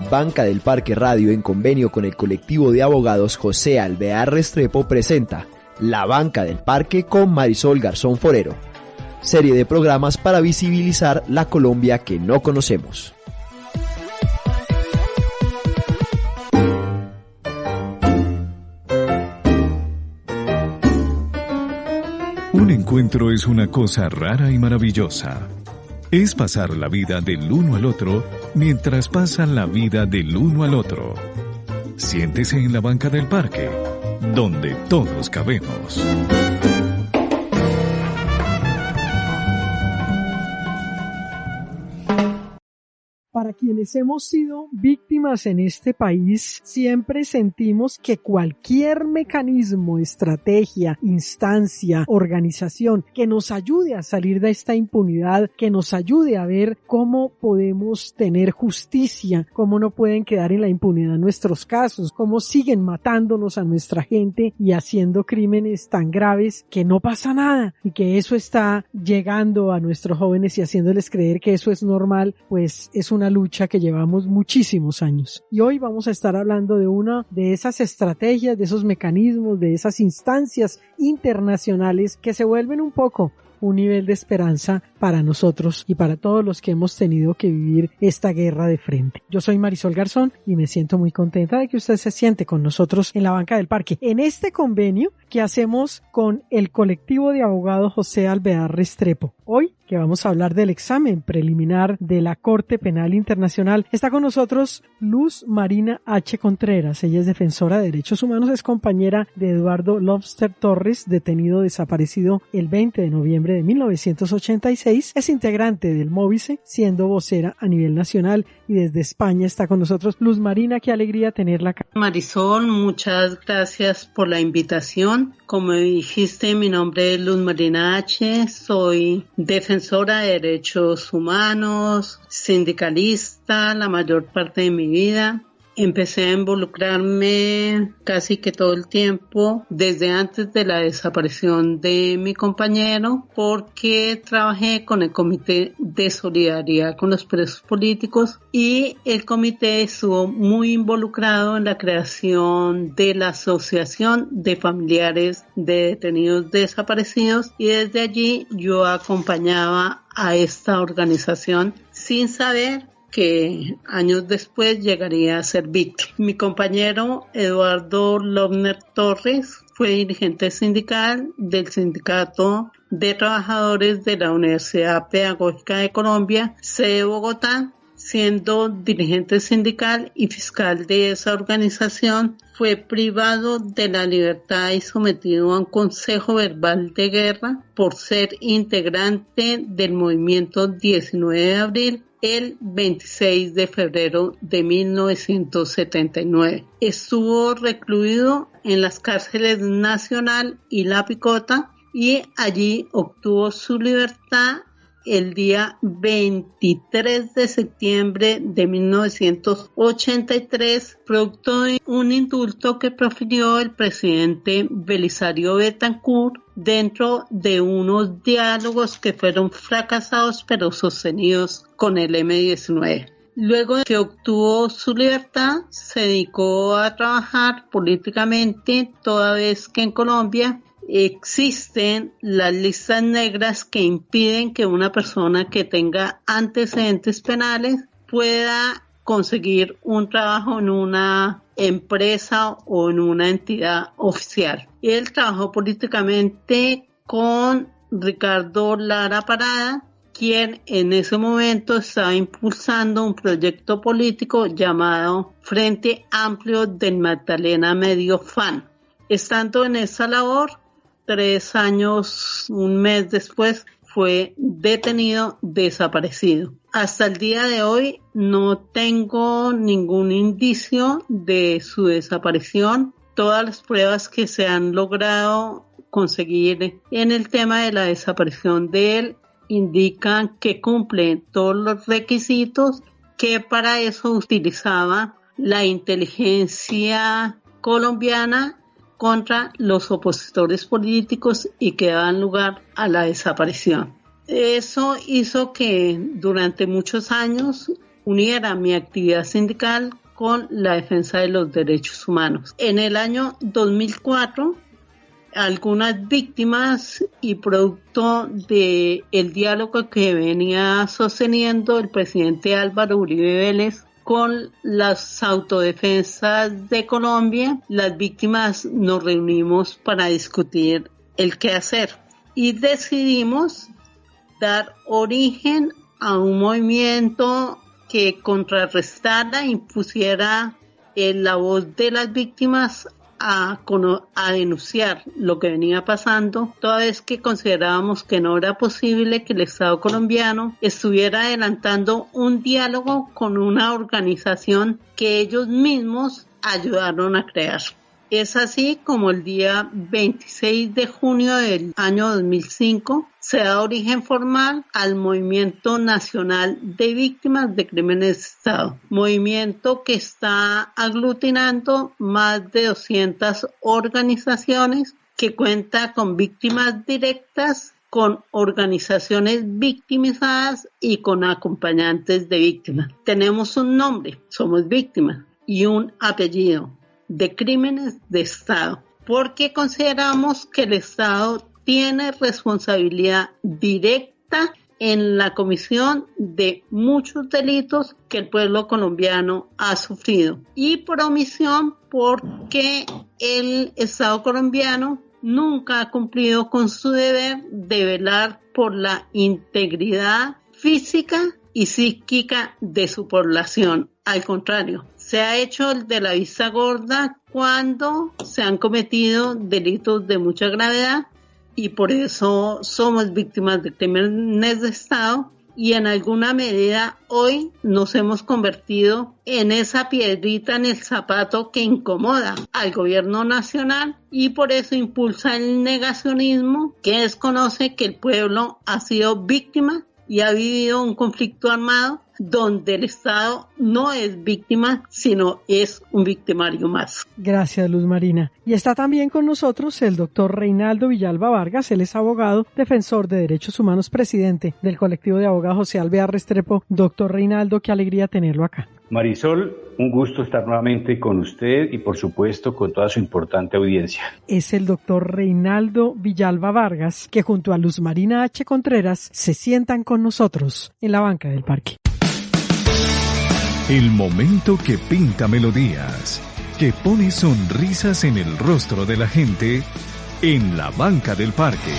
Banca del Parque Radio, en convenio con el colectivo de abogados José Alvear Restrepo, presenta La Banca del Parque con Marisol Garzón Forero, serie de programas para visibilizar la Colombia que no conocemos. Un encuentro es una cosa rara y maravillosa. Es pasar la vida del uno al otro mientras pasan la vida del uno al otro. Siéntese en la banca del parque, donde todos cabemos. Para quienes hemos sido víctimas en este país, siempre sentimos que cualquier mecanismo, estrategia, instancia, organización que nos ayude a salir de esta impunidad, que nos ayude a ver cómo podemos tener justicia, cómo no pueden quedar en la impunidad nuestros casos, cómo siguen matándonos a nuestra gente y haciendo crímenes tan graves que no pasa nada y que eso está llegando a nuestros jóvenes y haciéndoles creer que eso es normal, pues es una lucha que llevamos muchísimos años. Y hoy vamos a estar hablando de una de esas estrategias, de esos mecanismos, de esas instancias internacionales que se vuelven un poco un nivel de esperanza para nosotros y para todos los que hemos tenido que vivir esta guerra de frente. Yo soy Marisol Garzón y me siento muy contenta de que usted se siente con nosotros en la banca del parque, en este convenio que hacemos con el colectivo de abogados José Alvear Restrepo. Hoy, que vamos a hablar del examen preliminar de la Corte Penal Internacional, está con nosotros Luz Marina H. Contreras. Ella es defensora de derechos humanos, es compañera de Eduardo Lobster Torres, detenido desaparecido el 20 de noviembre de 1986. Es integrante del Móvice, siendo vocera a nivel nacional, y desde España está con nosotros. Luz Marina, qué alegría tenerla acá. Marisol, muchas gracias por la invitación. Como dijiste, mi nombre es Luz Marina H., soy defensora de derechos humanos, sindicalista la mayor parte de mi vida. Empecé a involucrarme casi que todo el tiempo desde antes de la desaparición de mi compañero, porque trabajé con el Comité de Solidaridad con los Presos Políticos y el comité estuvo muy involucrado en la creación de la Asociación de Familiares de Detenidos Desaparecidos, y desde allí yo acompañaba a esta organización sin saber que años después llegaría a ser víctima. Mi compañero Eduardo Lobster Torres fue dirigente sindical del Sindicato de Trabajadores de la Universidad Pedagógica de Colombia, sede Bogotá. Siendo dirigente sindical y fiscal de esa organización, fue privado de la libertad y sometido a un consejo verbal de guerra por ser integrante del movimiento 19 de abril, el 26 de febrero de 1979. Estuvo recluido en las cárceles Nacional y La Picota y allí obtuvo su libertad el día 23 de septiembre de 1983, producto de un indulto que profirió el presidente Belisario Betancourt dentro de unos diálogos que fueron fracasados pero sostenidos con el M-19. Luego de que obtuvo su libertad, se dedicó a trabajar políticamente, toda vez que en Colombia existen las listas negras que impiden que una persona que tenga antecedentes penales pueda conseguir un trabajo en una empresa o en una entidad oficial. Él trabajó políticamente con Ricardo Lara Parada, quien en ese momento estaba impulsando un proyecto político llamado Frente Amplio del Magdalena Medio FAN. Estando en esa labor, 3 años, un mes después, fue detenido, desaparecido. Hasta el día de hoy no tengo ningún indicio de su desaparición. Todas las pruebas que se han logrado conseguir en el tema de la desaparición de él indican que cumple todos los requisitos, que para eso utilizaba la inteligencia colombiana contra los opositores políticos y que daban lugar a la desaparición. Eso hizo que durante muchos años uniera mi actividad sindical con la defensa de los derechos humanos. En el año 2004, algunas víctimas y producto del diálogo que venía sosteniendo el presidente Álvaro Uribe Vélez con las autodefensas de Colombia, las víctimas nos reunimos para discutir el qué hacer y decidimos dar origen a un movimiento que contrarrestara, impusiera la voz de las víctimas a denunciar lo que venía pasando, toda vez que considerábamos que no era posible que el Estado colombiano estuviera adelantando un diálogo con una organización que ellos mismos ayudaron a crear. Es así como el día 26 de junio del año 2005 se da origen formal al Movimiento Nacional de Víctimas de Crímenes de Estado, movimiento que está aglutinando más de 200 organizaciones, que cuenta con víctimas directas, con organizaciones victimizadas y con acompañantes de víctimas. Tenemos un nombre, somos víctimas, y un apellido, de Crímenes de Estado, porque consideramos que el Estado tiene responsabilidad directa en la comisión de muchos delitos que el pueblo colombiano ha sufrido, y por omisión porque el Estado colombiano nunca ha cumplido con su deber de velar por la integridad física y psíquica de su población. Al contrario, se ha hecho el de la vista gorda cuando se han cometido delitos de mucha gravedad, y por eso somos víctimas de crímenes de Estado, y en alguna medida hoy nos hemos convertido en esa piedrita en el zapato que incomoda al gobierno nacional, y por eso impulsa el negacionismo, que desconoce que el pueblo ha sido víctima y ha vivido un conflicto armado donde el Estado no es víctima, sino es un victimario más. Gracias, Luz Marina. Y está también con nosotros el doctor Reinaldo Villalba Vargas. Él es abogado, defensor de derechos humanos, presidente del colectivo de abogados José Alvear Restrepo. Doctor Reinaldo, qué alegría tenerlo acá. Marisol, un gusto estar nuevamente con usted y por supuesto con toda su importante audiencia. Es el doctor Reinaldo Villalba Vargas, que junto a Luz Marina H. Contreras se sientan con nosotros en la banca del parque. El momento que pinta melodías, que pone sonrisas en el rostro de la gente en la banca del parque.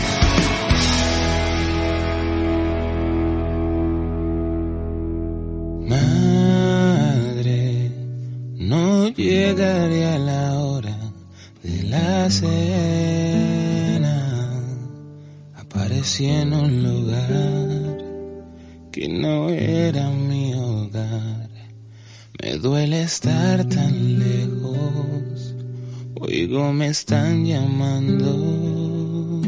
Madre, no llegaré a la hora de la cena. Aparecí en un lugar que no era mi hogar. Me duele estar tan lejos, oigo me están llamando.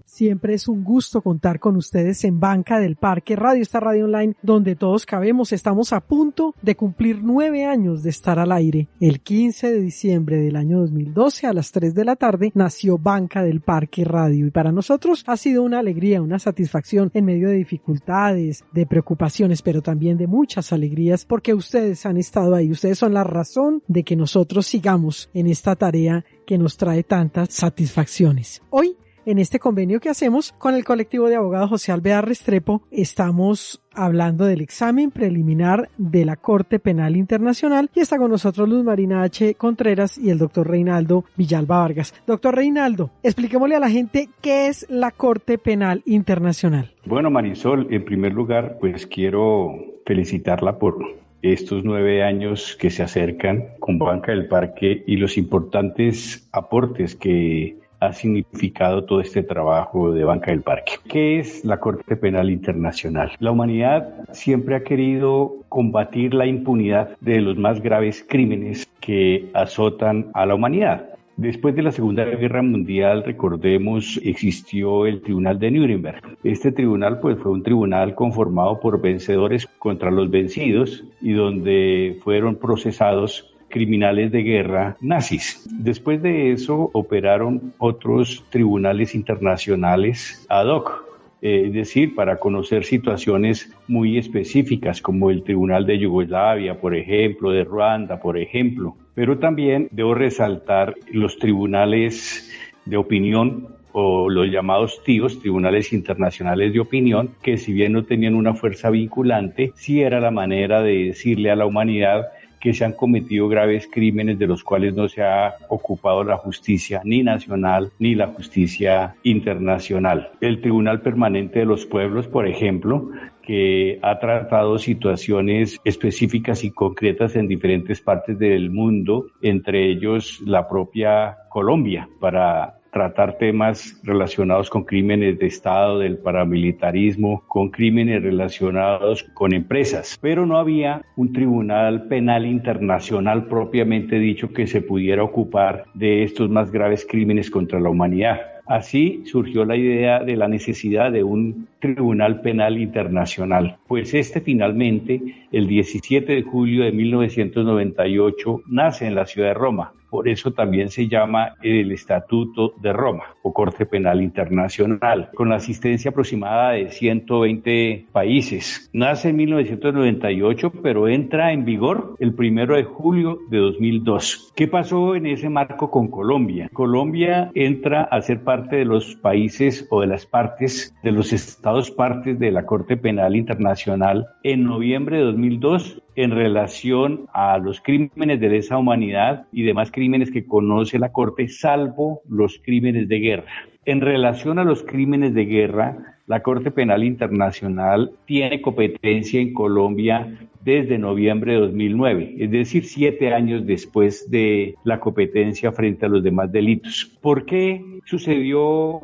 Siempre es un gusto contar con ustedes en Banca del Parque Radio, esta radio online donde todos cabemos. Estamos a punto de cumplir 9 años de estar al aire. El 15 de diciembre del año 2012 a las 3 de la tarde nació Banca del Parque Radio, y para nosotros ha sido una alegría, una satisfacción en medio de dificultades, de preocupaciones, pero también de muchas alegrías, porque ustedes han estado ahí. Ustedes son la razón de que nosotros sigamos en esta tarea que nos trae tantas satisfacciones. Hoy, en este convenio que hacemos con el colectivo de abogados José Alvear Restrepo, estamos hablando del examen preliminar de la Corte Penal Internacional, y está con nosotros Luz Marina H. Contreras y el doctor Reinaldo Villalba Vargas. Doctor Reinaldo, expliquémosle a la gente qué es la Corte Penal Internacional. Bueno, Marisol, en primer lugar, pues quiero felicitarla por estos 9 años que se acercan con Banca del Parque y los importantes aportes que ha significado todo este trabajo de Banca del Parque. ¿Qué es la Corte Penal Internacional? La humanidad siempre ha querido combatir la impunidad de los más graves crímenes que azotan a la humanidad. Después de la Segunda Guerra Mundial, recordemos, existió el Tribunal de Nuremberg. Este tribunal pues fue un tribunal conformado por vencedores contra los vencidos, y donde fueron procesados criminales de guerra nazis. Después de eso operaron otros tribunales internacionales ad hoc. es decir, para conocer situaciones muy específicas como el Tribunal de Yugoslavia, por ejemplo, de Ruanda, por ejemplo. Pero también debo resaltar los tribunales de opinión o los llamados TIOs, Tribunales Internacionales de Opinión, que si bien no tenían una fuerza vinculante, sí era la manera de decirle a la humanidad que se han cometido graves crímenes de los cuales no se ha ocupado la justicia ni nacional ni la justicia internacional. El Tribunal Permanente de los Pueblos, por ejemplo, que ha tratado situaciones específicas y concretas en diferentes partes del mundo, entre ellos la propia Colombia, para tratar temas relacionados con crímenes de Estado, del paramilitarismo, con crímenes relacionados con empresas. Pero no había un tribunal penal internacional propiamente dicho que se pudiera ocupar de estos más graves crímenes contra la humanidad. Así surgió la idea de la necesidad de un Tribunal Penal Internacional, pues finalmente, el 17 de julio de 1998, nace en la ciudad de Roma. Por eso también se llama el Estatuto de Roma o Corte Penal Internacional, con la asistencia aproximada de 120 países. Nace en 1998, pero entra en vigor el 1 de julio de 2002. ¿Qué pasó en ese marco con Colombia? Colombia entra a ser parte de los países o de las partes de los estados partes de la Corte Penal Internacional en noviembre de 2002 en relación a los crímenes de lesa humanidad y demás crímenes que conoce la Corte, salvo los crímenes de guerra. En relación a los crímenes de guerra, la Corte Penal Internacional tiene competencia en Colombia desde noviembre de 2009, es decir, 7 años después de la competencia frente a los demás delitos. ¿Por qué sucedió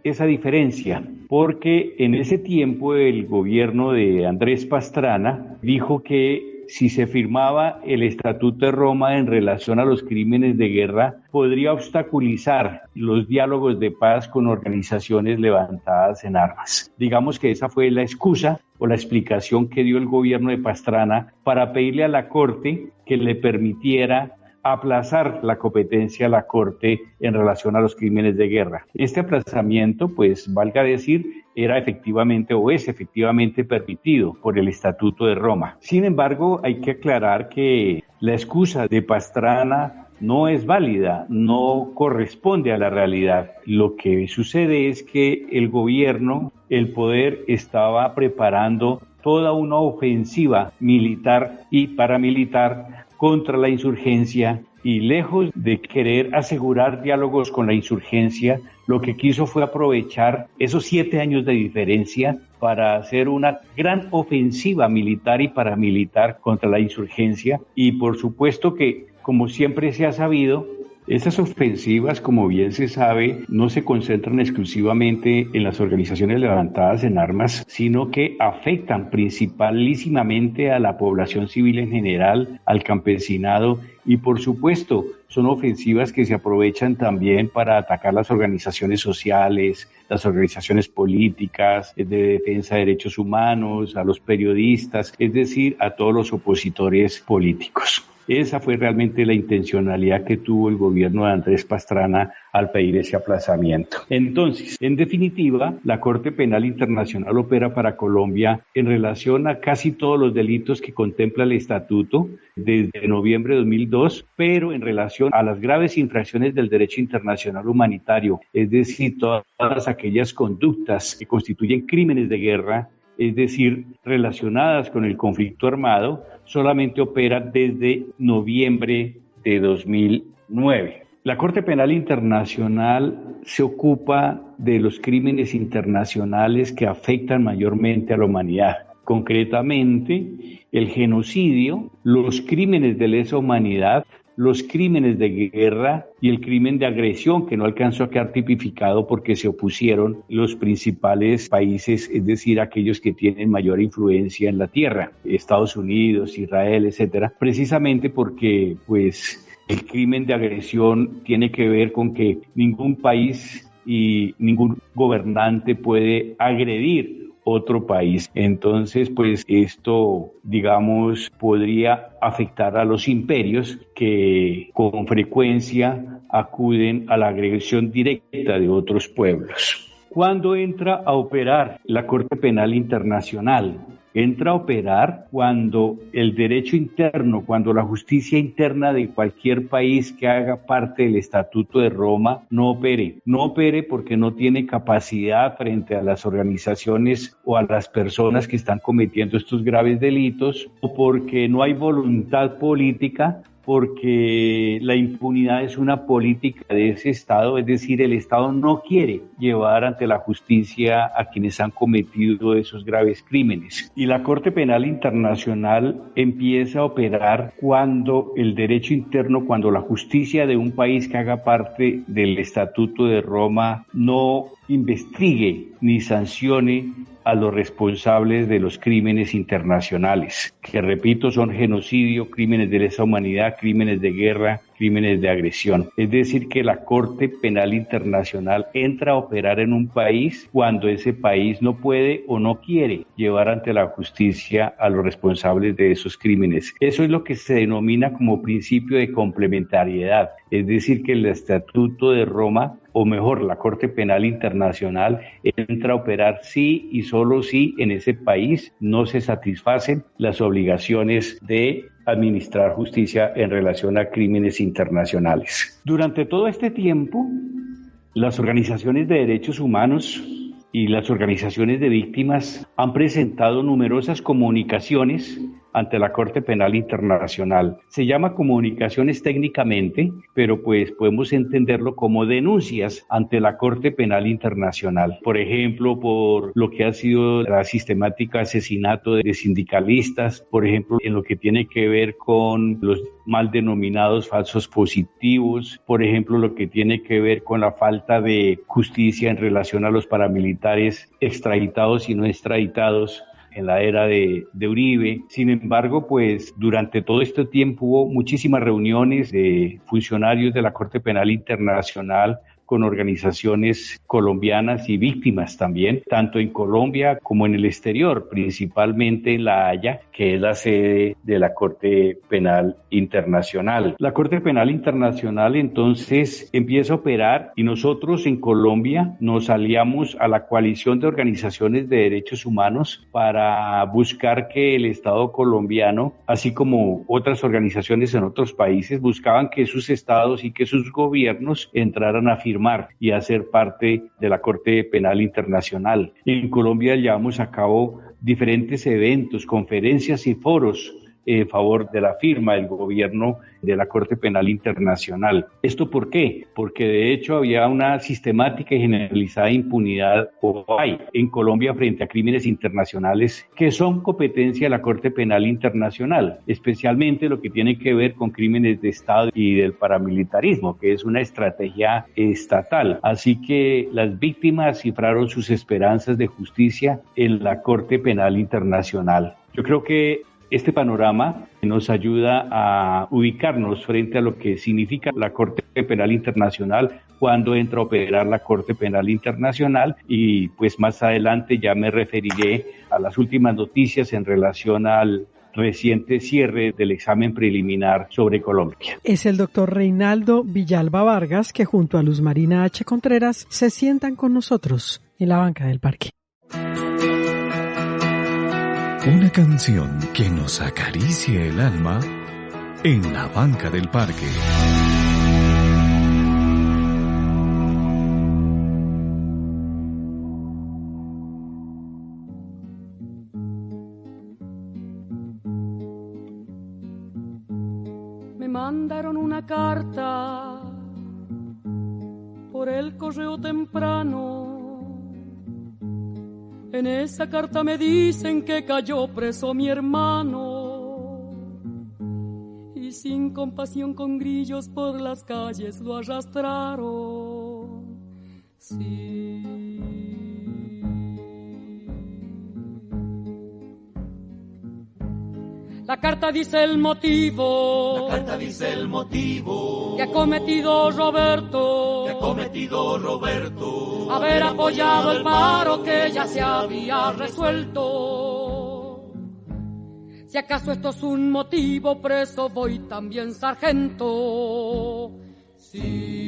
esa diferencia? Porque en ese tiempo el gobierno de Andrés Pastrana dijo que si se firmaba el Estatuto de Roma en relación a los crímenes de guerra, podría obstaculizar los diálogos de paz con organizaciones levantadas en armas. Digamos que esa fue la excusa o la explicación que dio el gobierno de Pastrana para pedirle a la Corte que le permitiera aplazar la competencia a la Corte en relación a los crímenes de guerra. Este aplazamiento, pues, valga decir, era efectivamente o es efectivamente permitido por el Estatuto de Roma. Sin embargo, hay que aclarar que la excusa de Pastrana no es válida, no corresponde a la realidad. Lo que sucede es que el gobierno, el poder, estaba preparando toda una ofensiva militar y paramilitar contra la insurgencia y lejos de querer asegurar diálogos con la insurgencia, lo que quiso fue aprovechar esos 7 años de diferencia para hacer una gran ofensiva militar y paramilitar contra la insurgencia. Y por supuesto que, como siempre se ha sabido, esas ofensivas, como bien se sabe, no se concentran exclusivamente en las organizaciones levantadas en armas, sino que afectan principalísimamente a la población civil en general, al campesinado y, por supuesto, son ofensivas que se aprovechan también para atacar las organizaciones sociales, las organizaciones políticas, de defensa de derechos humanos, a los periodistas, es decir, a todos los opositores políticos. Esa fue realmente la intencionalidad que tuvo el gobierno de Andrés Pastrana al pedir ese aplazamiento. Entonces, en definitiva, la Corte Penal Internacional opera para Colombia en relación a casi todos los delitos que contempla el Estatuto desde noviembre de 2002, pero en relación a las graves infracciones del derecho internacional humanitario, es decir, todas aquellas conductas que constituyen crímenes de guerra, es decir, relacionadas con el conflicto armado, solamente opera desde noviembre de 2009. La Corte Penal Internacional se ocupa de los crímenes internacionales que afectan mayormente a la humanidad, concretamente el genocidio, los crímenes de lesa humanidad, los crímenes de guerra y el crimen de agresión, que no alcanzó a quedar tipificado porque se opusieron los principales países, es decir, aquellos que tienen mayor influencia en la tierra, Estados Unidos, Israel, etcétera, precisamente porque, pues, el crimen de agresión tiene que ver con que ningún país y ningún gobernante puede agredir otro país. Entonces, pues esto, digamos, podría afectar a los imperios que con frecuencia acuden a la agresión directa de otros pueblos. ¿Cuándo entra a operar la Corte Penal Internacional? Entra a operar cuando el derecho interno, cuando la justicia interna de cualquier país que haga parte del Estatuto de Roma no opere. No opere porque no tiene capacidad frente a las organizaciones o a las personas que están cometiendo estos graves delitos, o porque no hay voluntad política, porque la impunidad es una política de ese Estado, es decir, el Estado no quiere llevar ante la justicia a quienes han cometido esos graves crímenes. Y la Corte Penal Internacional empieza a operar cuando el derecho interno, cuando la justicia de un país que haga parte del Estatuto de Roma no investigue ni sancione a los responsables de los crímenes internacionales, que repito, son genocidio, crímenes de lesa humanidad, crímenes de guerra, crímenes de agresión. Es decir, que la Corte Penal Internacional entra a operar en un país cuando ese país no puede o no quiere llevar ante la justicia a los responsables de esos crímenes. Eso es lo que se denomina como principio de complementariedad. Es decir, que el Estatuto de Roma, o mejor, la Corte Penal Internacional, entra a operar sí y solo si en ese país no se satisfacen las obligaciones de administrar justicia en relación a crímenes internacionales. Durante todo este tiempo, las organizaciones de derechos humanos y las organizaciones de víctimas han presentado numerosas comunicaciones ante la Corte Penal Internacional. Se llama comunicaciones técnicamente, pero pues podemos entenderlo como denuncias ante la Corte Penal Internacional. Por ejemplo, por lo que ha sido la sistemática asesinato de sindicalistas, por ejemplo, en lo que tiene que ver con los mal denominados falsos positivos, por ejemplo, lo que tiene que ver con la falta de justicia en relación a los paramilitares extraditados y no extraditados en la era de Uribe. Sin embargo, pues durante todo este tiempo hubo muchísimas reuniones de funcionarios de la Corte Penal Internacional con organizaciones colombianas y víctimas también, tanto en Colombia como en el exterior, principalmente en La Haya, que es la sede de la Corte Penal Internacional. La Corte Penal Internacional entonces empieza a operar y nosotros en Colombia nos aliamos a la coalición de organizaciones de derechos humanos para buscar que el Estado colombiano, así como otras organizaciones en otros países, buscaban que sus estados y que sus gobiernos entraran a firmar y a ser parte de la Corte Penal Internacional. En Colombia llevamos a cabo diferentes eventos, conferencias y foros en favor de la firma del gobierno de la Corte Penal Internacional. ¿Esto por qué? Porque de hecho había una sistemática y generalizada impunidad, o hay, en Colombia frente a crímenes internacionales que son competencia de la Corte Penal Internacional, especialmente lo que tiene que ver con crímenes de Estado y del paramilitarismo, que es una estrategia estatal. Así que las víctimas cifraron sus esperanzas de justicia en la Corte Penal Internacional. Yo creo que este panorama nos ayuda a ubicarnos frente a lo que significa la Corte Penal Internacional cuando entra a operar la Corte Penal Internacional, y pues más adelante ya me referiré a las últimas noticias en relación al reciente cierre del examen preliminar sobre Colombia. Es el doctor Reinaldo Villalba Vargas, que junto a Luz Marina H. Contreras se sientan con nosotros en la banca del parque. Una canción que nos acaricie el alma en la banca del parque. Me mandaron una carta por el correo temprano. En esa carta me dicen que cayó preso mi hermano, y sin compasión con grillos por las calles lo arrastraron. Sí. La carta dice el motivo. La carta dice el motivo que ha cometido Roberto. Que ha cometido Roberto. Haber apoyado el paro que ya se había resuelto. Si acaso esto es un motivo, preso voy también, sargento. Sí.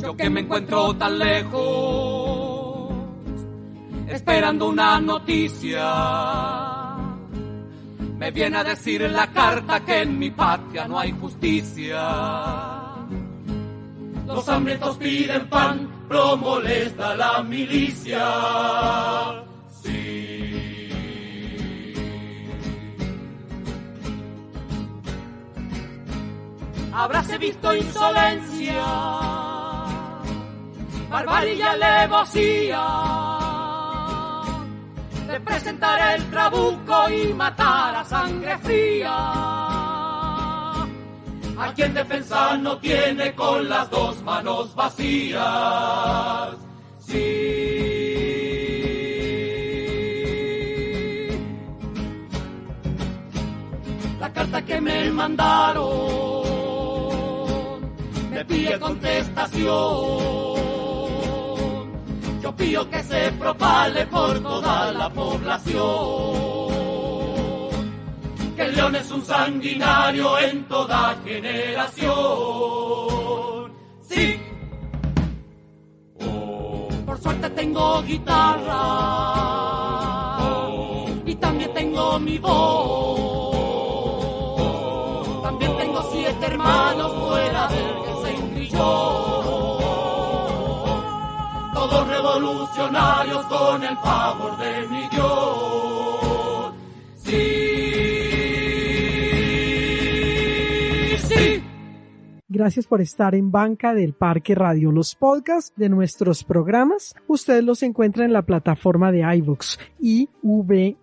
Yo que me encuentro tan lejos, esperando una noticia, me viene a decir en la carta que en mi patria no hay justicia. Los hambrientos piden pan, pero molesta la milicia. Sí. Habráse visto insolencia, barbarie y alevosía, de presentar el trabuco y matar a sangre fría. A quien defensa no tiene con las dos manos vacías. Sí. La carta que me mandaron me pide contestación. Yo pido que se propale por toda la población. Que el león es un sanguinario en toda generación. Sí. Oh. Por suerte tengo guitarra. Oh. Y también tengo mi voz. Oh. También tengo 7 hermanos fuera del Centrillón. Todos revolucionarios con el favor de mi Dios. Sí. Gracias por estar en Banca del Parque Radio. Los podcasts de nuestros programas, ustedes los encuentran en la plataforma de iVoox, IVOOX,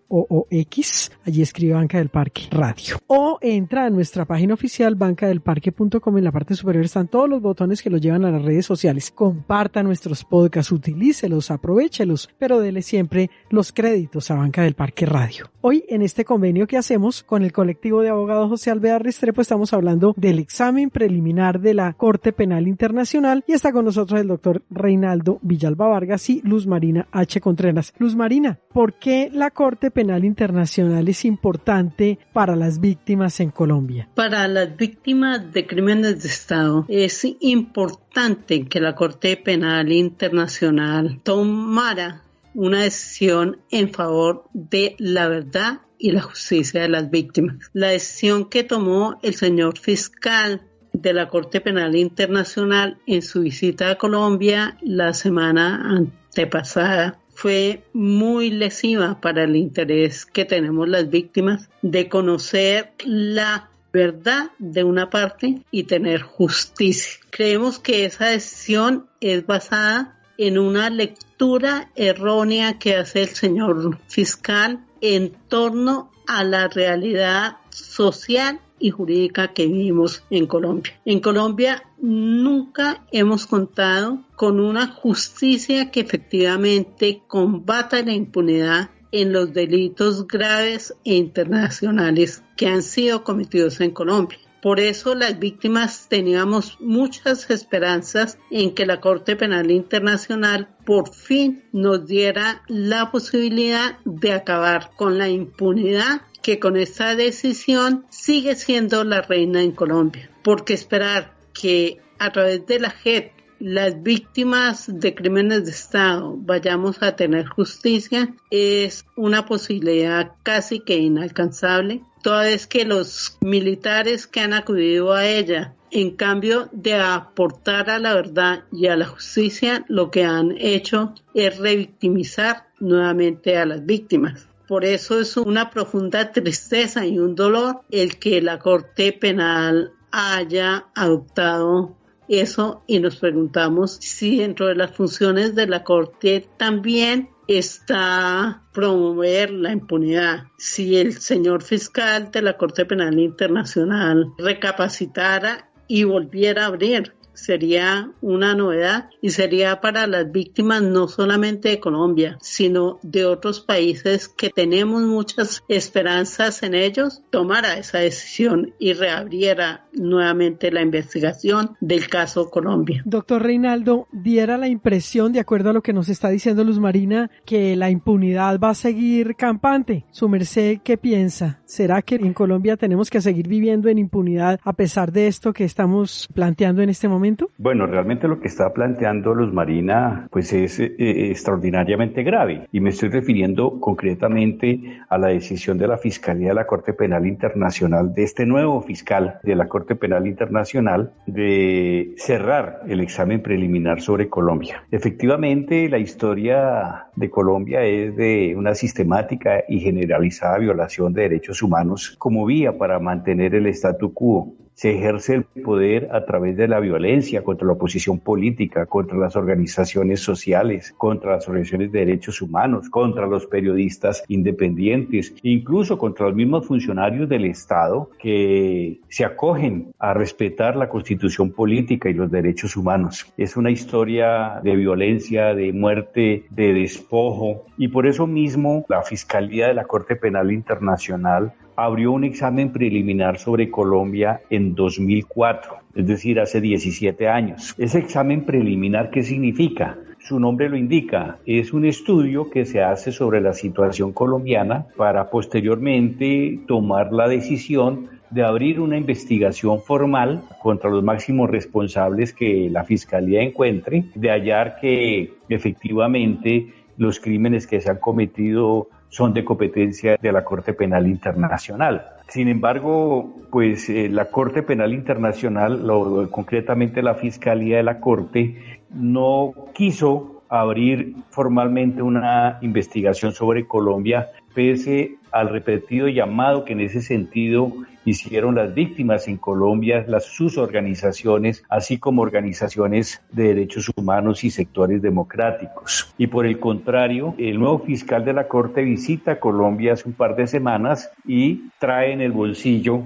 allí escribe Banca del Parque Radio. O entra a nuestra página oficial bancadelparque.com, en la parte superior están todos los botones que los llevan a las redes sociales. Comparta nuestros podcasts, utilícelos, aprovéchelos, pero dele siempre los créditos a Banca del Parque Radio. Hoy, en este convenio que hacemos con el colectivo de abogados José Alvear Restrepo, estamos hablando del examen preliminar de la Corte Penal Internacional y está con nosotros el doctor Reinaldo Villalba Vargas y Luz Marina H. Contreras. Luz Marina, ¿por qué la Corte Penal Internacional es importante para las víctimas en Colombia? Para las víctimas de crímenes de Estado es importante que la Corte Penal Internacional tomara una decisión en favor de la verdad y la justicia de las víctimas. La decisión que tomó el señor fiscal de la Corte Penal Internacional en su visita a Colombia la semana antepasada fue muy lesiva para el interés que tenemos las víctimas de conocer la verdad de una parte y tener justicia. Creemos que esa decisión es basada en una lectura errónea que hace el señor fiscal en torno a la realidad social y jurídica que vivimos en Colombia. En Colombia nunca hemos contado con una justicia que efectivamente combata la impunidad en los delitos graves e internacionales que han sido cometidos en Colombia. Por eso las víctimas teníamos muchas esperanzas en que la Corte Penal Internacional por fin nos diera la posibilidad de acabar con la impunidad que con esta decisión sigue siendo la reina en Colombia. Porque esperar que a través de la JEP las víctimas de crímenes de Estado vayamos a tener justicia es una posibilidad casi que inalcanzable, toda vez que los militares que han acudido a ella, en cambio de aportar a la verdad y a la justicia, lo que han hecho es revictimizar nuevamente a las víctimas. Por eso es una profunda tristeza y un dolor el que la Corte Penal haya adoptado eso y nos preguntamos si dentro de las funciones de la Corte también está promover la impunidad. Si el señor fiscal de la Corte Penal Internacional recapacitara y volviera a abrir, sería una novedad y sería para las víctimas no solamente de Colombia, sino de otros países que tenemos muchas esperanzas en ellos, tomara esa decisión y reabriera nuevamente la investigación del caso Colombia. Doctor Reinaldo, diera la impresión, de acuerdo a lo que nos está diciendo Luz Marina, que la impunidad va a seguir campante. Su merced, ¿qué piensa? ¿Será que en Colombia tenemos que seguir viviendo en impunidad a pesar de esto que estamos planteando en este momento? momento? Bueno, realmente lo que está planteando Luz Marina pues es extraordinariamente grave, y me estoy refiriendo concretamente a la decisión de la Fiscalía de la Corte Penal Internacional, de este nuevo fiscal de la Corte Penal Internacional, de cerrar el examen preliminar sobre Colombia. Efectivamente, la historia de Colombia es de una sistemática y generalizada violación de derechos humanos como vía para mantener el statu quo. Se ejerce el poder a través de la violencia contra la oposición política, contra las organizaciones sociales, contra las organizaciones de derechos humanos, contra los periodistas independientes, incluso contra los mismos funcionarios del Estado que se acogen a respetar la Constitución política y los derechos humanos. Es una historia de violencia, de muerte, de despojo, y por eso mismo la Fiscalía de la Corte Penal Internacional abrió un examen preliminar sobre Colombia en 2004, es decir, hace 17 años. Ese examen preliminar, ¿qué significa? Su nombre lo indica, es un estudio que se hace sobre la situación colombiana para posteriormente tomar la decisión de abrir una investigación formal contra los máximos responsables que la Fiscalía encuentre, de hallar que efectivamente los crímenes que se han cometido son de competencia de la Corte Penal Internacional. Sin embargo, pues la Corte Penal Internacional, concretamente la Fiscalía de la Corte, no quiso abrir formalmente una investigación sobre Colombia, pese al repetido llamado que en ese sentido hicieron las víctimas en Colombia, sus organizaciones, así como organizaciones de derechos humanos y sectores democráticos. Y por el contrario, el nuevo fiscal de la Corte visita Colombia hace un par de semanas y trae en el bolsillo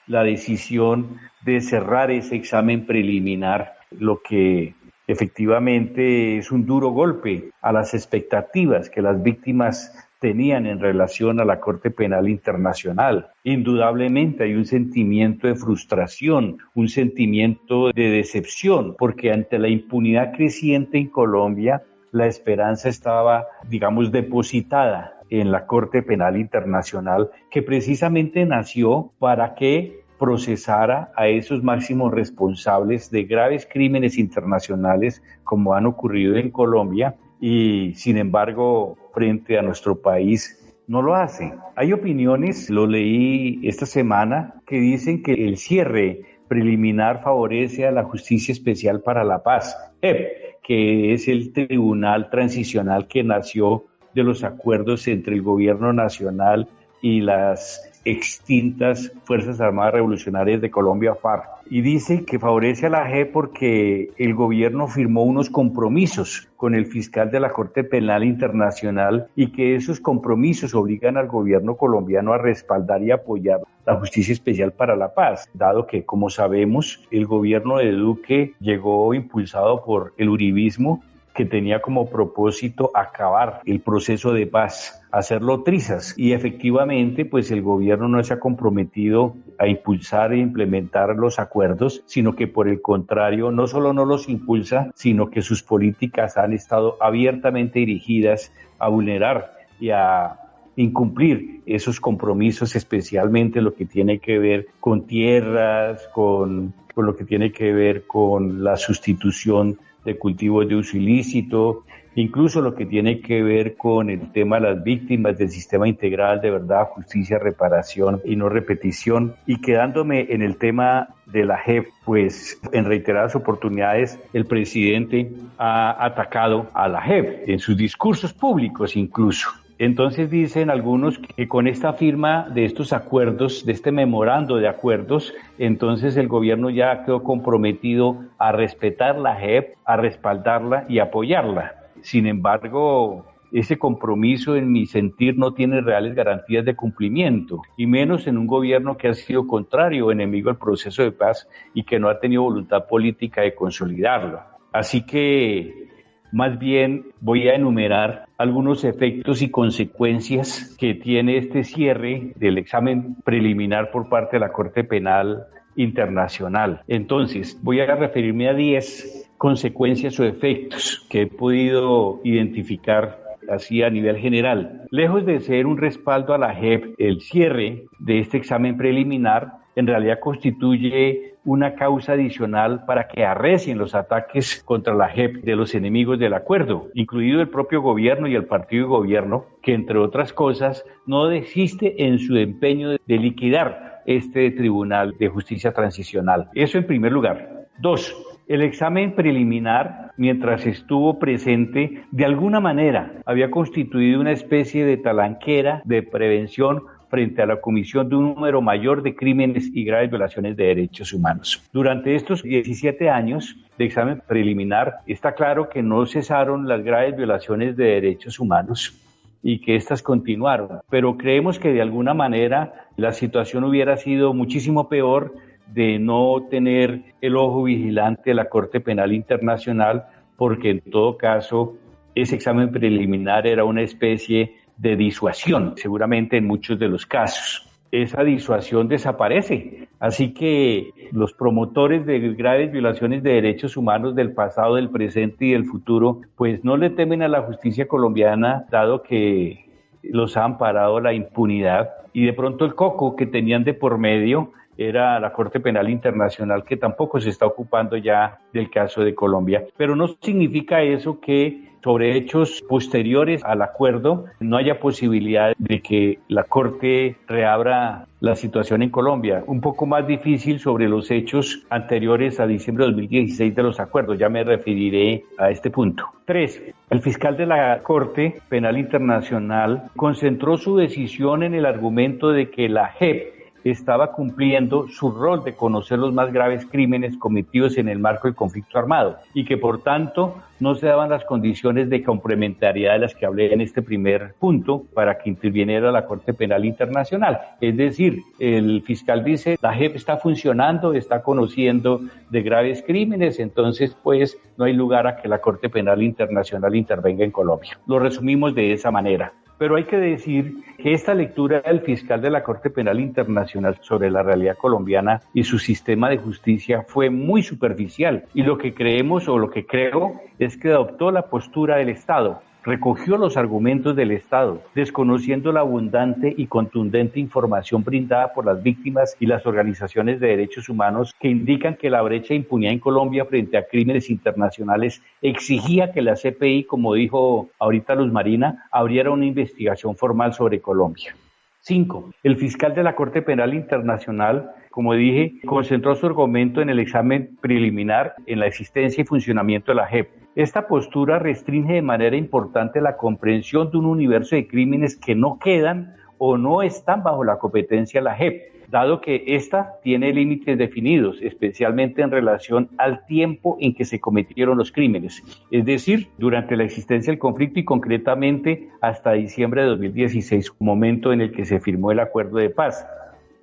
la decisión de cerrar ese examen preliminar, lo que efectivamente es un duro golpe a las expectativas que las víctimas tenían en relación a la Corte Penal Internacional. Indudablemente hay un sentimiento de frustración, un sentimiento de decepción, porque ante la impunidad creciente en Colombia, la esperanza estaba, digamos, depositada en la Corte Penal Internacional, que precisamente nació para que procesara a esos máximos responsables de graves crímenes internacionales como han ocurrido en Colombia, y sin embargo frente a nuestro país no lo hace. Hay opiniones, lo leí esta semana, que dicen que el cierre preliminar favorece a la Justicia Especial para la Paz, que es el tribunal transicional que nació de los acuerdos entre el gobierno nacional y las extintas Fuerzas Armadas Revolucionarias de Colombia, FARC, y dice que favorece a la JEP porque el gobierno firmó unos compromisos con el fiscal de la Corte Penal Internacional y que esos compromisos obligan al gobierno colombiano a respaldar y apoyar la Justicia Especial para la Paz, dado que, como sabemos, el gobierno de Duque llegó impulsado por el uribismo, que tenía como propósito acabar el proceso de paz, hacerlo trizas, y efectivamente pues el gobierno no se ha comprometido a impulsar e implementar los acuerdos, sino que por el contrario no solo no los impulsa, sino que sus políticas han estado abiertamente dirigidas a vulnerar y a incumplir esos compromisos, especialmente lo que tiene que ver con tierras, con lo que tiene que ver con la sustitución de cultivos de uso ilícito, incluso lo que tiene que ver con el tema de las víctimas del sistema integral de verdad, justicia, reparación y no repetición. Y quedándome en el tema de la JEP, pues en reiteradas oportunidades el presidente ha atacado a la JEP en sus discursos públicos incluso. Entonces dicen algunos que con esta firma de estos acuerdos, de este memorando de acuerdos, entonces el gobierno ya quedó comprometido a respetar la JEP, a respaldarla y apoyarla. Sin embargo, ese compromiso, en mi sentir, no tiene reales garantías de cumplimiento, y menos en un gobierno que ha sido contrario o enemigo del proceso de paz y que no ha tenido voluntad política de consolidarlo. Así que más bien voy a enumerar algunos efectos y consecuencias que tiene este cierre del examen preliminar por parte de la Corte Penal Internacional. Entonces, voy a referirme a 10 consecuencias o efectos que he podido identificar así a nivel general. Lejos de ser un respaldo a la JEP, el cierre de este examen preliminar en realidad constituye una causa adicional para que arrecien los ataques contra la JEP de los enemigos del acuerdo, incluido el propio gobierno y el partido de gobierno, que entre otras cosas no desiste en su empeño de liquidar este Tribunal de Justicia Transicional. Eso en primer lugar. 2. El examen preliminar, mientras estuvo presente, de alguna manera había constituido una especie de talanquera de prevención frente a la comisión de un número mayor de crímenes y graves violaciones de derechos humanos. Durante estos 17 años de examen preliminar, está claro que no cesaron las graves violaciones de derechos humanos y que éstas continuaron, pero creemos que de alguna manera la situación hubiera sido muchísimo peor de no tener el ojo vigilante de la Corte Penal Internacional, porque en todo caso ese examen preliminar era una especie de disuasión, seguramente en muchos de los casos. Esa disuasión desaparece, así que los promotores de graves violaciones de derechos humanos del pasado, del presente y del futuro, pues no le temen a la justicia colombiana, dado que los ha amparado la impunidad, y de pronto el coco que tenían de por medio era la Corte Penal Internacional, que tampoco se está ocupando ya del caso de Colombia. Pero no significa eso que sobre hechos posteriores al acuerdo no haya posibilidad de que la Corte reabra la situación en Colombia. Un poco más difícil sobre los hechos anteriores a diciembre de 2016 de los acuerdos. Ya me referiré a este punto. 3. El fiscal de la Corte Penal Internacional concentró su decisión en el argumento de que la JEP estaba cumpliendo su rol de conocer los más graves crímenes cometidos en el marco del conflicto armado y que por tanto no se daban las condiciones de complementariedad de las que hablé en este primer punto para que interviniera la Corte Penal Internacional. Es decir, el fiscal dice, la JEP está funcionando, está conociendo de graves crímenes, entonces pues no hay lugar a que la Corte Penal Internacional intervenga en Colombia. Lo resumimos de esa manera. Pero hay que decir que esta lectura del fiscal de la Corte Penal Internacional sobre la realidad colombiana y su sistema de justicia fue muy superficial. Y lo que creemos o lo que creo es que adoptó la postura del Estado, recogió los argumentos del Estado, desconociendo la abundante y contundente información brindada por las víctimas y las organizaciones de derechos humanos que indican que la brecha de impunidad en Colombia frente a crímenes internacionales exigía que la CPI, como dijo ahorita Luz Marina, abriera una investigación formal sobre Colombia. 5. El fiscal de la Corte Penal Internacional, como dije, concentró su argumento en el examen preliminar en la existencia y funcionamiento de la JEP. Esta postura restringe de manera importante la comprensión de un universo de crímenes que no quedan o no están bajo la competencia de la JEP, dado que ésta tiene límites definidos, especialmente en relación al tiempo en que se cometieron los crímenes, es decir, durante la existencia del conflicto y concretamente hasta diciembre de 2016, momento en el que se firmó el acuerdo de paz,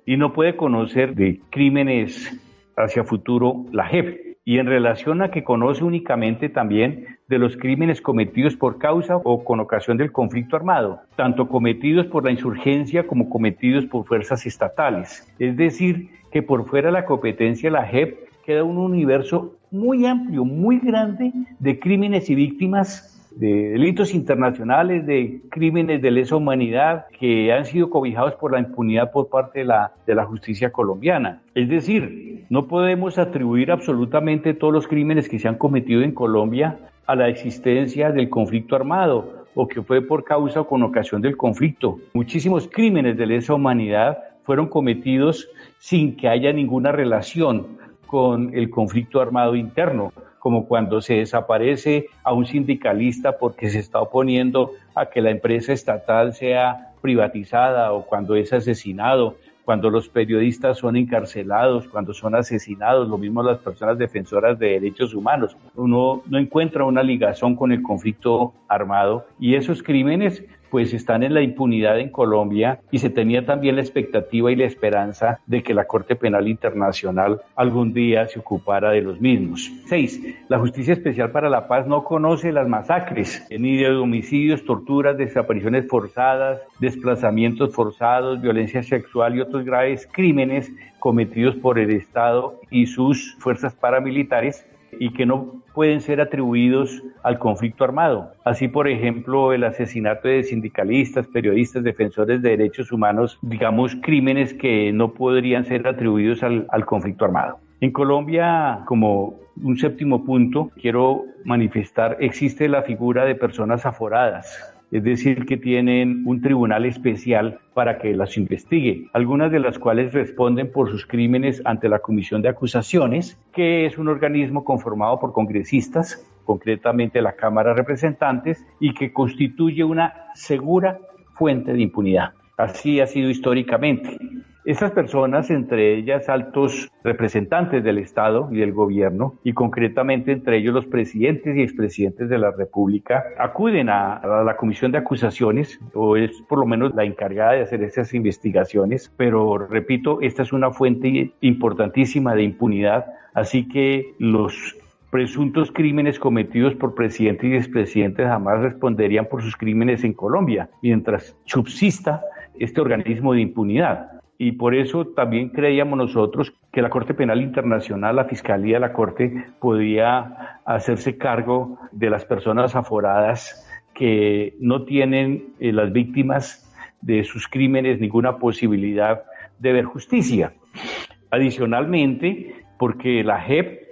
y no puede conocer de crímenes hacia futuro la JEP. Y en relación a que conoce únicamente también de los crímenes cometidos por causa o con ocasión del conflicto armado, tanto cometidos por la insurgencia como cometidos por fuerzas estatales. Es decir, que por fuera de la competencia de la JEP queda un universo muy amplio, muy grande de crímenes y víctimas de delitos internacionales, de crímenes de lesa humanidad que han sido cobijados por la impunidad por parte de la justicia colombiana. Es decir, no podemos atribuir absolutamente todos los crímenes que se han cometido en Colombia a la existencia del conflicto armado o que fue por causa o con ocasión del conflicto. Muchísimos crímenes de lesa humanidad fueron cometidos sin que haya ninguna relación con el conflicto armado interno, como cuando se desaparece a un sindicalista porque se está oponiendo a que la empresa estatal sea privatizada, o cuando es asesinado, cuando los periodistas son encarcelados, cuando son asesinados, lo mismo las personas defensoras de derechos humanos. Uno no encuentra una ligazón con el conflicto armado y esos crímenes pues están en la impunidad en Colombia, y se tenía también la expectativa y la esperanza de que la Corte Penal Internacional algún día se ocupara de los mismos. 6. La Justicia Especial para la Paz no conoce las masacres, ni de homicidios, torturas, desapariciones forzadas, desplazamientos forzados, violencia sexual y otros graves crímenes cometidos por el Estado y sus fuerzas paramilitares y que no pueden ser atribuidos al conflicto armado. Así, por ejemplo, el asesinato de sindicalistas, periodistas, defensores de derechos humanos, digamos, crímenes que no podrían ser atribuidos al conflicto armado. En Colombia, como un séptimo punto, quiero manifestar, existe la figura de personas aforadas, es decir, que tienen un tribunal especial para que las investigue, algunas de las cuales responden por sus crímenes ante la Comisión de Acusaciones, que es un organismo conformado por congresistas, concretamente la Cámara de Representantes, y que constituye una segura fuente de impunidad. Así ha sido históricamente. Estas personas, entre ellas altos representantes del Estado y del gobierno, y concretamente entre ellos los presidentes y expresidentes de la República, acuden a la Comisión de Acusaciones, o es por lo menos la encargada de hacer esas investigaciones, pero repito, esta es una fuente importantísima de impunidad, así que los presuntos crímenes cometidos por presidentes y expresidentes jamás responderían por sus crímenes en Colombia, mientras subsista este organismo de impunidad. Y por eso también creíamos nosotros que la Corte Penal Internacional, la Fiscalía de la Corte, podía hacerse cargo de las personas aforadas que no tienen las víctimas de sus crímenes ninguna posibilidad de ver justicia. Adicionalmente, porque la JEP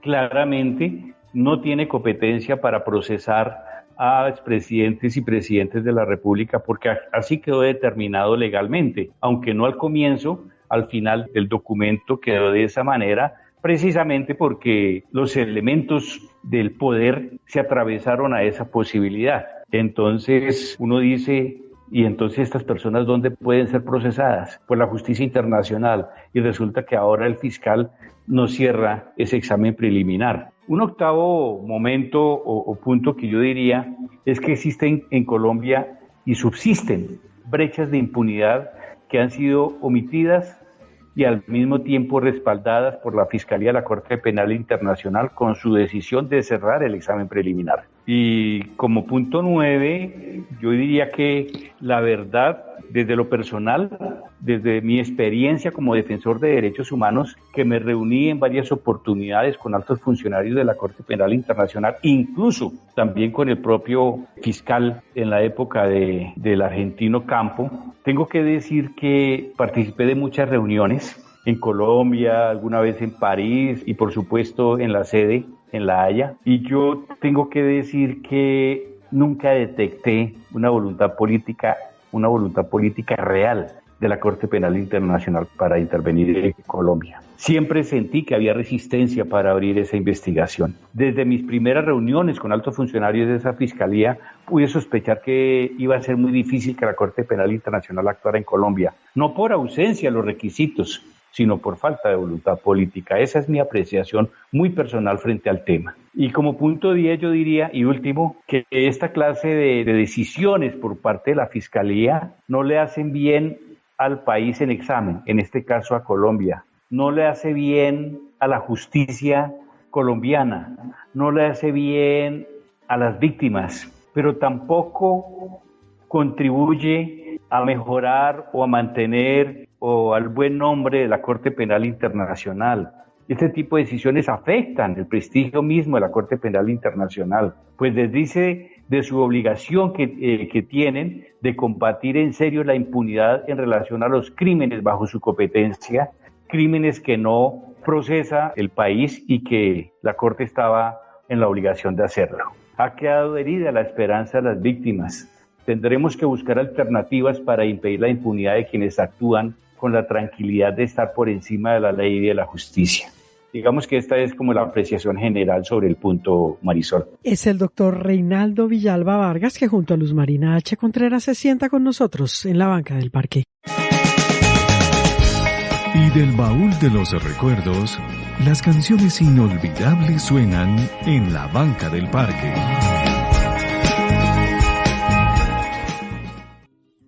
claramente no tiene competencia para procesar a expresidentes y presidentes de la República, porque así quedó determinado legalmente, aunque no al comienzo, al final el documento quedó de esa manera, precisamente porque los elementos del poder se atravesaron a esa posibilidad. Entonces uno dice, ¿y entonces estas personas dónde pueden ser procesadas? Por la justicia internacional, y resulta que ahora el fiscal no cierra ese examen preliminar. Un octavo momento o punto que yo diría es que existen en Colombia y subsisten brechas de impunidad que han sido omitidas y al mismo tiempo respaldadas por la Fiscalía de la Corte Penal Internacional con su decisión de cerrar el examen preliminar. Y como punto 9, yo diría que la verdad, desde lo personal, desde mi experiencia como defensor de derechos humanos, que me reuní en varias oportunidades con altos funcionarios de la Corte Penal Internacional, incluso también con el propio fiscal en la época del argentino Campo, tengo que decir que participé de muchas reuniones en Colombia, alguna vez en París y por supuesto en la sede en La Haya, y yo tengo que decir que nunca detecté una voluntad política real de la Corte Penal Internacional para intervenir en Colombia. Siempre sentí que había resistencia para abrir esa investigación. Desde mis primeras reuniones con altos funcionarios de esa fiscalía, pude sospechar que iba a ser muy difícil que la Corte Penal Internacional actuara en Colombia, no por ausencia de los requisitos, sino por falta de voluntad política. Esa es mi apreciación muy personal frente al tema. Y como punto 10 yo diría, y último, que esta clase de decisiones por parte de la Fiscalía no le hacen bien al país en examen, en este caso a Colombia. No le hace bien a la justicia colombiana, no le hace bien a las víctimas, pero tampoco contribuye a mejorar o a mantener o al buen nombre de la Corte Penal Internacional. Este tipo de decisiones afectan el prestigio mismo de la Corte Penal Internacional, pues les dice de su obligación que tienen de combatir en serio la impunidad en relación a los crímenes bajo su competencia, crímenes que no procesa el país y que la Corte estaba en la obligación de hacerlo. Ha quedado herida la esperanza de las víctimas. Tendremos que buscar alternativas para impedir la impunidad de quienes actúan con la tranquilidad de estar por encima de la ley y de la justicia. Digamos que esta es como la apreciación general sobre el punto, Marisol. Es el doctor Reinaldo Villalba Vargas, que junto a Luz Marina H. Contreras se sienta con nosotros en la banca del parque. Y del baúl de los recuerdos, las canciones inolvidables suenan en la banca del parque.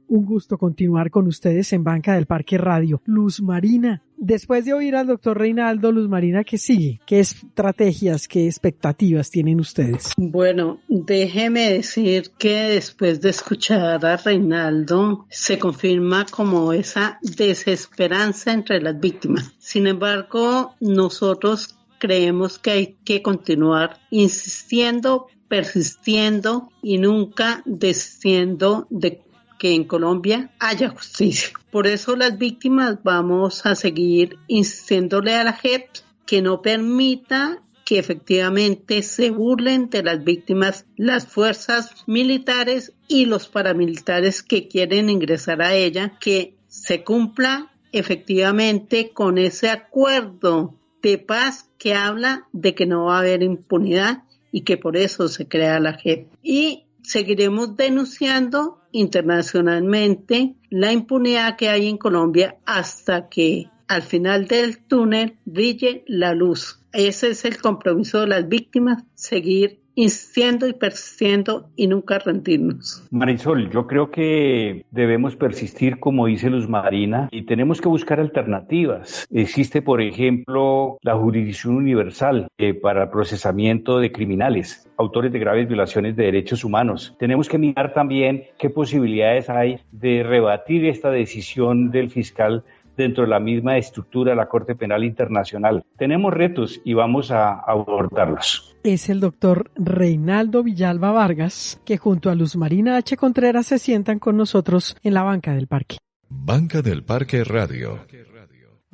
Un gusto continuar con ustedes en Banca del Parque Radio. Luz Marina, después de oír al doctor Reinaldo, Luz Marina, ¿qué sigue? ¿Qué estrategias, qué expectativas tienen ustedes? Bueno, déjeme decir que después de escuchar a Reinaldo, se confirma como esa desesperanza entre las víctimas. Sin embargo, nosotros creemos que hay que continuar insistiendo, persistiendo y nunca desistiendo de que en Colombia haya justicia. Por eso las víctimas vamos a seguir insistiéndole a la JEP que no permita que efectivamente se burlen de las víctimas las fuerzas militares y los paramilitares que quieren ingresar a ella, que se cumpla efectivamente con ese acuerdo de paz que habla de que no va a haber impunidad y que por eso se crea la JEP. Y seguiremos denunciando internacionalmente la impunidad que hay en Colombia hasta que al final del túnel brille la luz. Ese es el compromiso de las víctimas, seguir insistiendo y persistiendo y nunca rendirnos. Marisol, yo creo que debemos persistir, como dice Luz Marina, y tenemos que buscar alternativas. Existe, por ejemplo, la jurisdicción universal para el procesamiento de criminales, autores de graves violaciones de derechos humanos. Tenemos que mirar también qué posibilidades hay de rebatir esta decisión del fiscal dentro de la misma estructura de la Corte Penal Internacional. Tenemos retos y vamos a abordarlos. Es el doctor Reinaldo Villalba Vargas, que junto a Luz Marina H. Contreras se sientan con nosotros en la banca del parque. Banca del Parque Radio.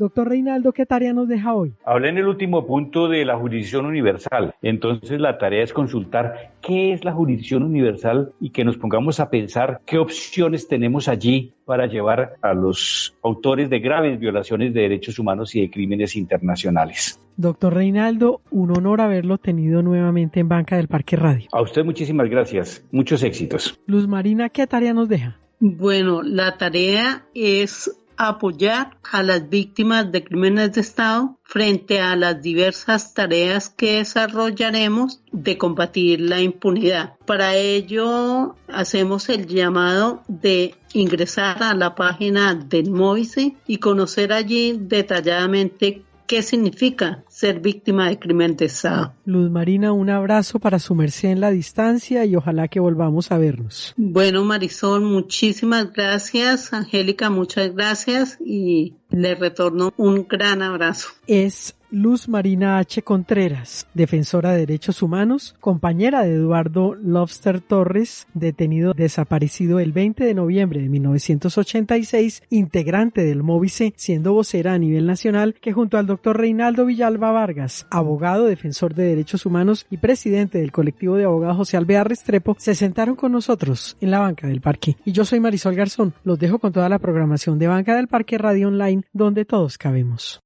Doctor Reinaldo, ¿qué tarea nos deja hoy? Hablé en el último punto de la jurisdicción universal. Entonces la tarea es consultar qué es la jurisdicción universal y que nos pongamos a pensar qué opciones tenemos allí para llevar a los autores de graves violaciones de derechos humanos y de crímenes internacionales. Doctor Reinaldo, un honor haberlo tenido nuevamente en Banca del Parque Radio. A usted muchísimas gracias. Muchos éxitos. Luz Marina, ¿qué tarea nos deja? Bueno, la tarea es apoyar a las víctimas de crímenes de Estado frente a las diversas tareas que desarrollaremos de combatir la impunidad. Para ello hacemos el llamado de ingresar a la página del MOVICE y conocer allí detalladamente qué significa ser víctima de crimen de Estado. Luz Marina, un abrazo para su merced en la distancia y ojalá que volvamos a vernos. Bueno, Marisol, muchísimas gracias. Angélica, muchas gracias y le retorno un gran abrazo. Es Luz Marina H. Contreras, defensora de derechos humanos, compañera de Eduardo Lobster Torres, detenido desaparecido el 20 de noviembre de 1986, integrante del MOVICE, siendo vocera a nivel nacional, que junto al doctor Reinaldo Villalba Vargas, abogado, defensor de derechos humanos y presidente del colectivo de abogados José Alvear Restrepo, se sentaron con nosotros en la banca del parque. Y yo soy Marisol Garzón. Los dejo con toda la programación de Banca del Parque Radio Online, donde todos cabemos.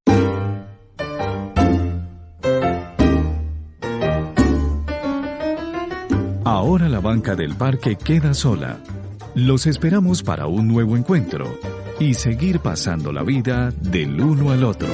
Ahora la banca del parque queda sola. Los esperamos para un nuevo encuentro y seguir pasando la vida del uno al otro.